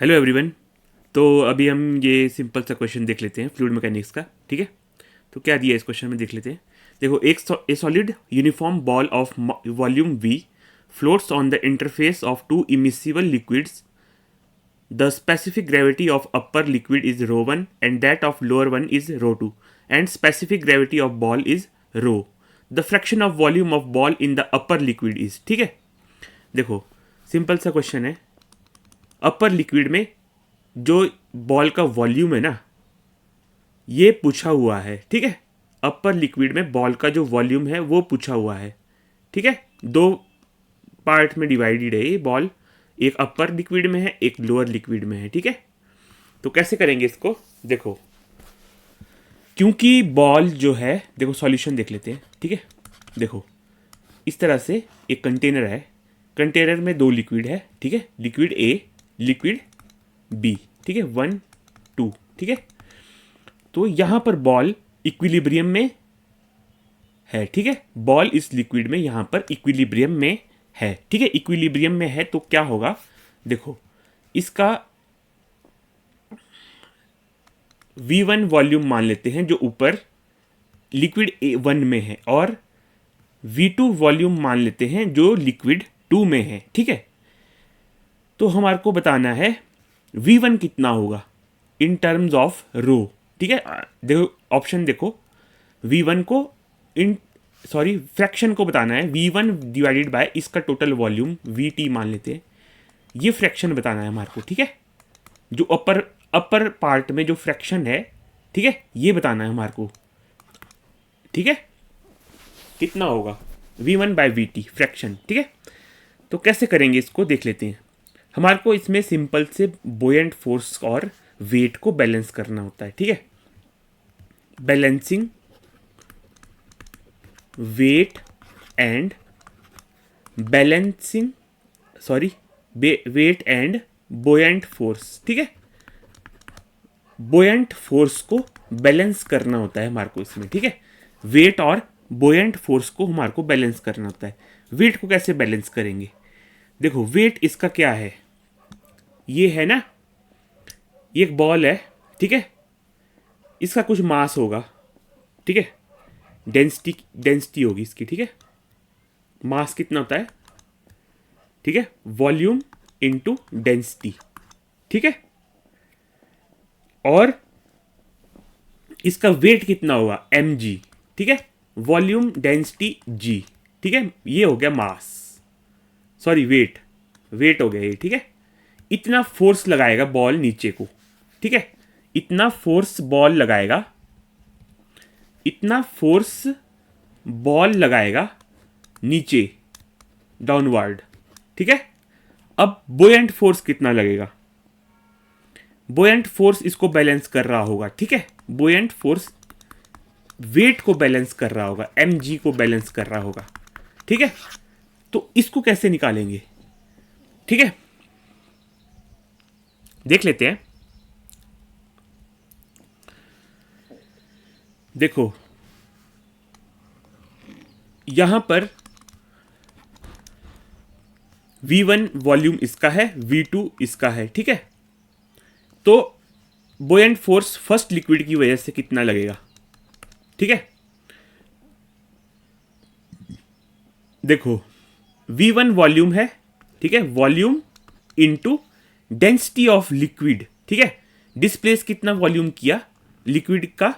Hello everyone. तो अभी हम ये सिंपल सा क्वेश्चन देख लेते हैं फ्लूइड मैकेनिक्स का। ठीक है, तो क्या दिया है इस क्वेश्चन में देख लेते हैं। देखो, a solid uniform ball of volume V floats on the interface of two immiscible liquids. The specific gravity of upper liquid is rho one and that of lower one is rho two and specific gravity of ball is rho. The fraction of volume of ball in the upper liquid is. ठीक है, देखो simple सा question है। अपर liquid में जो ball का volume है ना, ये पूछा हुआ है। ठीक है, अपर लिक्विड में बॉल का जो वॉल्यूम है वो पूछा हुआ है। ठीक है, दो पार्ट में डिवाइडेड है ये बॉल, एक अपर लिक्विड में है, एक लोअर लिक्विड में है। ठीक है, तो कैसे करेंगे इसको, देखो क्योंकि बॉल जो है, देखो सॉल्यूशन देख लेते हैं। ठीक है, देखो इस तरह से एक कंटेनर है, कंटेनर में दो लिक्विड है। ठीक है, लिक्विड ए, लिक्विड बी। ठीक है, 1 2। ठीक है, तो यहां पर बॉल इक्विलिब्रियम में है। ठीक है, बॉल इस लिक्विड में यहां पर इक्विलिब्रियम में है। ठीक है, इक्विलिब्रियम में है तो क्या होगा, देखो इसका V1 वॉल्यूम मान लेते हैं जो ऊपर लिक्विड A1 में है, और V2 वॉल्यूम मान लेते हैं जो लिक्विड 2 में है। ठीक है, तो हमारे को बताना है V1 कितना होगा इन टर्म्स ऑफ रो। ठीक है, देखो ऑप्शन देखो, V1 को इन फ्रैक्शन को बताना है। V1 डिवाइडेड बाय इसका टोटल वॉल्यूम VT मान लेते हैं, ये फ्रैक्शन बताना है हमारे को। ठीक है, जो अपर पार्ट में जो फ्रैक्शन है, ठीक है, ये बताना है हमारे को। ठीक है, कितना होगा V1 बाय VT फ्रैक्शन। ठीक है, तो कैसे करेंगे इसको देख लेते हैं। हमारे को इसमें सिंपल से बोयेंट फोर्स और वेट को बैलेंस करना होता है। ठीक है, balancing weight and balancing weight and buoyant force. ठीक है, बोयेंट फोर्स को बैलेंस करना होता है हमारे को इसमें। ठीक है, वेट और बोयेंट फोर्स को हमारे को बैलेंस करना होता है। वेट को कैसे बैलेंस करेंगे, देखो वेट इसका क्या है, ये है ना, ये एक बॉल है। ठीक है, इसका कुछ मास होगा। ठीक है, डेंसिटी होगी इसकी। ठीक है, मास कितना होता है, ठीक है, वॉल्यूम इनटू डेंसिटी। ठीक है, और इसका वेट कितना होगा mg। ठीक है, वॉल्यूम डेंसिटी g। ठीक है, ये हो गया मास, वेट हो गया ये। ठीक है, इतना फोर्स लगाएगा बॉल नीचे को। ठीक है, इतना फोर्स बॉल लगाएगा नीचे, डाउनवर्ड। ठीक है, अब बोयेंट फोर्स कितना लगेगा, बोयेंट फोर्स इसको बैलेंस कर रहा होगा। ठीक है, बोयेंट फोर्स वेट को बैलेंस कर रहा होगा, mg को बैलेंस कर रहा होगा। ठीक है, तो इसको कैसे निकालेंगे, ठीक है, देख लेते हैं। देखो यहां पर V1 वॉल्यूम इसका है, V2 इसका है। ठीक है, तो बोयेंट फोर्स फर्स्ट लिक्विड की वजह से कितना लगेगा। ठीक है, देखो V1 वॉल्यूम है। ठीक है, volume into density of liquid. ठीक है, डिस्प्लेस कितना वॉल्यूम किया लिक्विड का,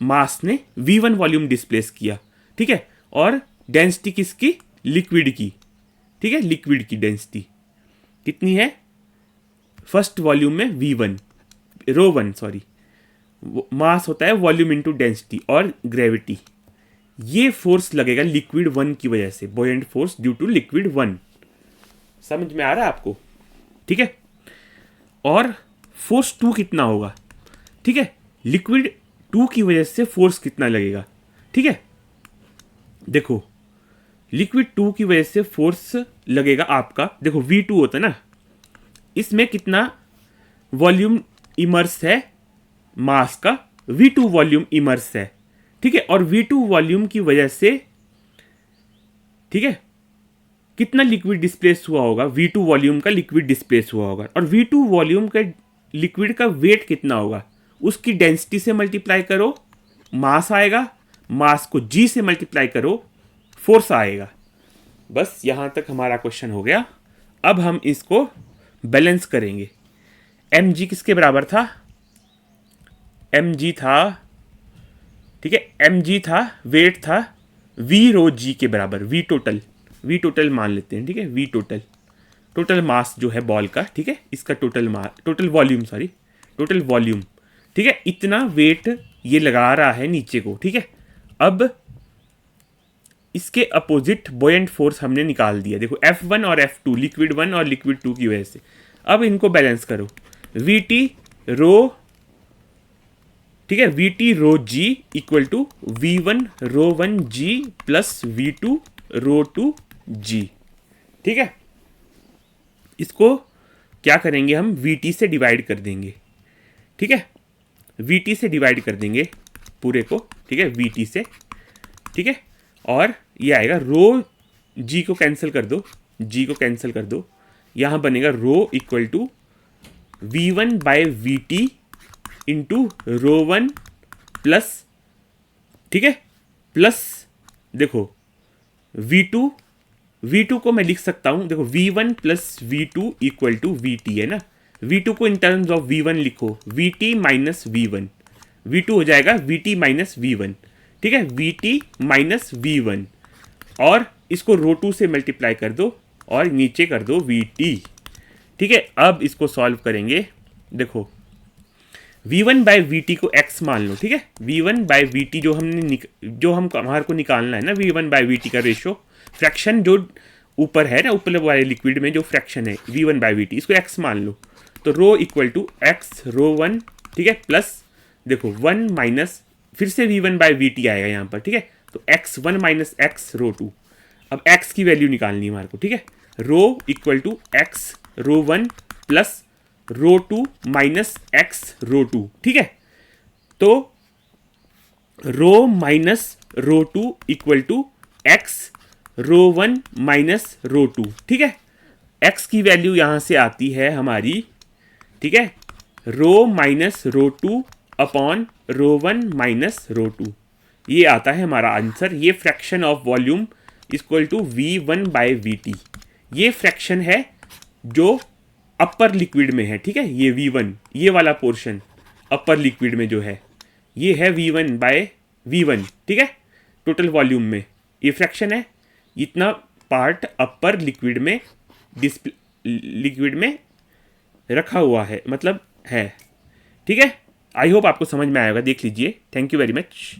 मास ने V1 वॉल्यूम डिस्प्लेस किया। ठीक है, और डेंसिटी किसकी, लिक्विड की। ठीक है, लिक्विड की डेंसिटी कितनी है फर्स्ट वॉल्यूम में, V1 रो 1 मास होता है वॉल्यूम इनटू डेंसिटी और ग्रेविटी। ये फोर्स लगेगा लिक्विड 1 की वजह से, buoyant force due to liquid 1। समझ में आ रहा है आपको। ठीक है, और फोर्स 2 कितना होगा, ठीक है, लिक्विड 2 की वजह से फोर्स कितना लगेगा। ठीक है, देखो लिक्विड 2 की वजह से फोर्स लगेगा आपका, देखो V2 होता है ना, इसमें कितना वॉल्यूम इमर्स है मास का, V2 वॉल्यूम इमर्स है। ठीक है, और V2 वॉल्यूम की वजह से, ठीक है, कितना लिक्विड डिस्प्लेस हुआ होगा, V2 वॉल्यूम का लिक्विड डिस्प्लेस हुआ होगा, और V2 वॉल्यूम का लिक्विड का वेट कितना होगा, उसकी डेंसिटी से मल्टीप्लाई करो, मास आएगा, मास को G से मल्टीप्लाई करो, फोर्स आएगा। बस यहाँ तक हमारा क्वेश्चन हो गया। अब हम इसको बैलेंस करेंगे। mg किसके बराबर था, mg था, ठीक है, mg था, वेट था v रो g के बराबर, v टोटल मान लेते हैं, ठीक है, v टोटल मास जो है बॉल का, ठीक है, इसका टोटल वॉल्यूम, ठीक है, इतना वेट ये लगा रहा है नीचे को, ठीक है। अब इसके अपोजिट बॉयंट फोर्स हमने निकाल दिया, देखो F1 और F2, लिक्विड 1 और लिक्विड 2 की वजह से। अब इनको बैलेंस करो, VT रो, ठीक है, VT rho G equal to V1 rho 1 G plus V2 rho 2 G, ठीक है। इसको क्या करेंगे हम, VT से डिवाइड कर देंगे, ठीक है, VT से डिवाइड कर देंगे पूरे को, ठीक है, VT से, ठीक है, और ये आएगा रो G को कैंसिल कर दो, यहाँ बनेगा rho equal to V1 by VT into rho 1 plus, ठीक है, प्लस देखो V2 को मैं लिख सकता हूँ, देखो V1 plus V2 equal to VT है ना, V2 को इन टर्म्स ऑफ V1 लिखो, VT माइनस V1, V2 हो जाएगा VT माइनस V1, ठीक है, VT माइनस V1, और इसको रो 2 से मल्टीप्लाई कर दो और नीचे कर दो VT, ठीक है। अब इसको सॉल्व करेंगे, देखो V1 बाय VT को x मान लो, ठीक है, V1 बाय VT जो हमारे को निकालना है ना, V1 बाय VT का रेशो, फ्रैक्शन जो ऊपर है ना, ऊपर वाले लिक्विड में जो फ्रैक्शन है V1 बाय VT, इसको x मान लो, तो रो इक्वल टू x रो 1, ठीक है, प्लस देखो 1 माइनस फिर से V1 बाय VT आएगा यहाँ पर, ठीक है, तो x1 माइनस x रो 2। अब x की वैल्यू निकालनी है हमारे को, ठीक है, rho equal to x rho 1 plus rho 2 minus x rho 2, ठीक है, तो rho minus rho 2 equal to x rho 1 minus rho 2, ठीक है। x की वैल्यू यहाँ से आती है हमारी, ठीक है, rho minus rho 2 upon rho 1 minus rho 2, ये आता है हमारा आंसर। ये fraction of volume equal to V1 by VT, ये फ्रैक्शन है जो अपर लिक्विड में है, ठीक है, ये V1, ये वाला पोर्शन अपर लिक्विड में जो है, ये है V1 बाय V1, ठीक है, टोटल वॉल्यूम में ये फ्रैक्शन है, इतना पार्ट अपर लिक्विड में रखा हुआ है, मतलब है, ठीक है। आई होप आपको समझ में आएगा, देख लीजिए। Thank you very much.